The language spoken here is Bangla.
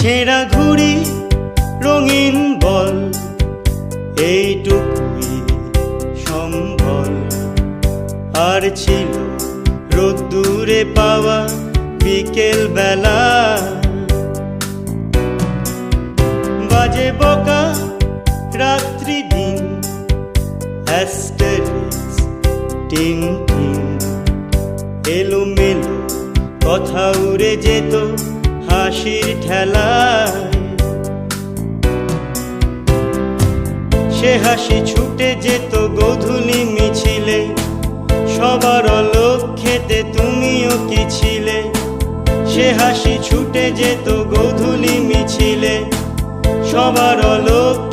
ছেঁড়া ঘুড়ি রঙিন বল এইটুকুই সম্বল। আর ছিল রোদ্দুরে পাওয়া বিকেল বেলা, বাজে বকা রাত্রি দিন, অ্যাস্টেরিক্স টিন টিন। এলোমেলো কথা উড়ে যেত হাসির ঠেলায়, সে হাসি ছুটে যেত গোধূলি মিছিলে। সবার অলক্ষ্যেতে তুমিও কি ছিলে? সে হাসি ছুটে যেত গোধূলি মিছিলে, সবার অলক্ষ্যে